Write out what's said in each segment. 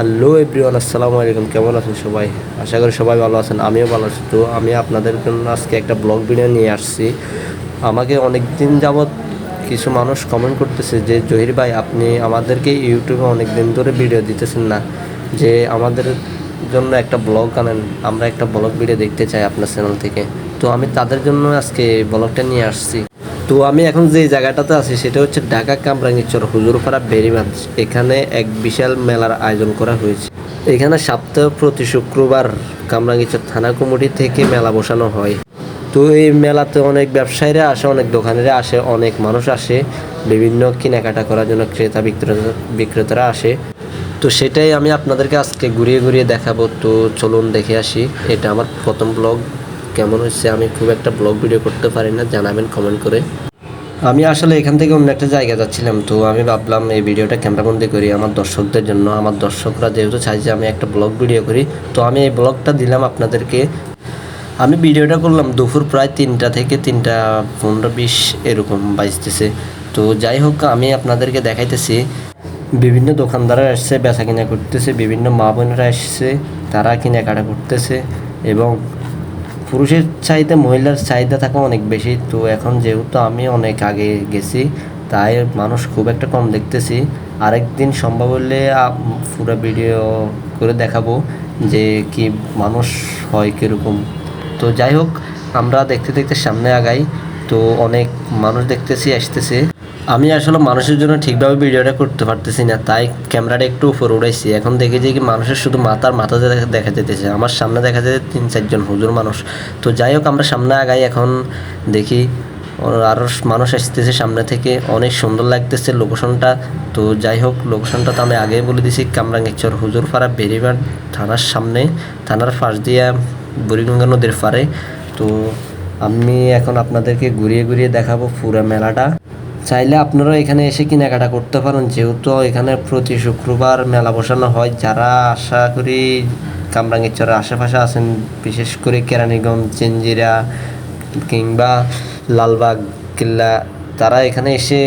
Hello everyone, আসসালামু আলাইকুম। কেমন আছেন সবাই? আশা করি সবাই ভালো আছেন, আমিও ভালো আছি। তো আমি আপনাদের জন্য আজকে একটা ব্লগ ভিডিও নিয়ে আসছি। আমাকে অনেক দিন যাবৎ কিছু মানুষ কমেন্ট করতেছে যে জহির ভাই, আপনি আমাদেরকে ইউটিউবে অনেক দিন ধরে ভিডিও দিতেছেন না, যে আমাদের জন্য একটা ব্লগ আনেন, আমরা একটা ব্লগ ভিডিও দেখতে চাই আপনার চ্যানেল থেকে। তো আমি তাদের জন্য আজকে ব্লগটা নিয়ে আসছি। তো আমি এখন যে জায়গাটাতে আছি সেটা হচ্ছে ঢাকা কামরাঙ্গীরচর হুজুরপাড়া বেরিবাঁধ। এখানে এক বিশাল মেলার আয়োজন করা হয়েছে। এখানে সপ্তাহ প্রতি শুক্রবার কামরাঙ্গীরচর থানা কমিটি থেকে মেলা বসানো হয়। তো এই মেলাতে অনেক ব্যবসায়ীরা আসে, অনেক দোকানিরা আসে, অনেক মানুষ আসে বিভিন্ন কেনাকাটা করার জন্য। ক্রেতা বিক্রেতারা আসে। তো সেটাই আমি আপনাদেরকে আজকে ঘুরিয়ে ঘুরিয়ে দেখাবো। তো চলুন দেখে আসি। এটা আমার প্রথম ব্লগ। কেমন হচ্ছে, আমি খুব একটা ব্লগ ভিডিও করতে পারি না, জানাবেন কমেন্ট করে। আমি আসলে এখান থেকে অন্য একটা জায়গা যাচ্ছিলাম, তো আমি ভাবলাম এই ভিডিওটা ক্যামেরাবন্দি করি আমার দর্শকদের জন্য। আমার দর্শকরা যেহেতু চাই যে আমি একটা ব্লগ ভিডিও করি, তো আমি এই ব্লগটা দিলাম আপনাদেরকে। আমি ভিডিওটা করলাম দুপুর প্রায় 3টা থেকে 3:15-20 এরকম বাজতেছে। তো যাই হোক, আমি আপনাদেরকে দেখাইতেছি বিভিন্ন দোকানদাররা আসছে, বেচা কিনা করতেছে, বিভিন্ন মা বোনেরা আসছে, তারা কেনাকাটা করতেছে। এবং পুরুষের চাহিদা মহিলার চাহিদা থাকা অনেক বেশি। তো এখন যেহেতু আমি অনেক আগে গেছি, তাই মানুষ খুব একটা কম দেখতেছি। আরেকদিন সম্ভব হলে পুরো ভিডিও করে দেখাবো যে কি মানুষ হয় কীরকম। তো যাই হোক, আমরা দেখতে দেখতে সামনে আগাই। তো অনেক মানুষ দেখতেছি আসতেছে। আমি আসলে মানুষের জন্য ঠিকভাবে ভিডিওটা করতে পারতেছি না, তাই ক্যামেরাটা একটু উপরে উঠাইছি। এখন দেখে যে কি মানুষের শুধু মাথা দেখা যেতেছে। আমার সামনে দেখা যায় 3-4 জন হুজুর মানুষ। তো যাই হোক, আমরা সামনে আগাই। এখন দেখি আরও মানুষ আসতেছে সামনে থেকে। অনেক সুন্দর লাগতেছে লোকেশনটা। তো যাই হোক, লোকেশনটা তো আমি আগেই বলে দিছি, কামরাঙ্গীরচর হুজুরপাড়া বেরিবাঁধ থানার সামনে, থানার পাশ দিয়া বুড়িগঙ্গা নদীর পাড়ে। তো আমি এখন আপনাদেরকে ঘুরিয়ে ঘুরিয়ে দেখাবো পুরো মেলাটা। চাইলে আপনারা এখানে এসে কেনাকাটা করতে পারেন, যেহেতু এখানে প্রতি শুক্রবার মেলা বসানো হয়। যারা আশা করি কামরাঙ্গীরচরের আশেপাশে আছেন, বিশেষ করে কেরানীগঞ্জ, চেঞ্জিরা কিংবা লালবাগ কিল্লা, তারা এখানে এসে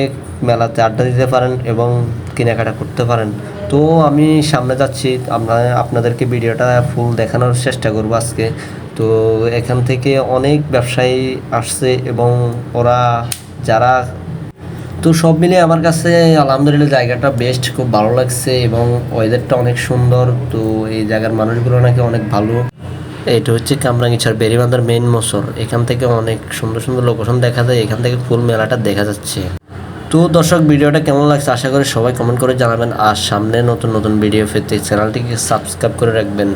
মেলাতে আড্ডা দিতে পারেন এবং কেনাকাটা করতে পারেন। তো আমি সামনে যাচ্ছি, আপনাদেরকে ভিডিওটা ফুল দেখানোর চেষ্টা করব আজকে। তো এখান থেকে অনেক ব্যবসায়ী আসছে এবং ওরা যারা, তো সব মিলিয়ে আমার কাছে আলহামদুলিল্লাহ জায়গাটা বেস্ট, খুব ভালো লাগছে এবং ওয়েদারটা অনেক সুন্দর। তো এই জায়গার মানুষগুলো নাকি অনেক ভালো। এটা হচ্ছে কামরাঙ্গীরচর বেরিবাঁধের মেইন মোচর। এখান থেকে অনেক সুন্দর সুন্দর লোকেশন দেখা যায়, এখান থেকে ফুল মেলাটা দেখা যাচ্ছে। তো দর্শক, ভিডিওটা কেমন লাগছে আশা করি সবাই কমেন্ট করে জানাবেন। আর সামনে নতুন নতুন ভিডিও পেতে চ্যানেলটিকে সাবস্ক্রাইব করে রাখবেন।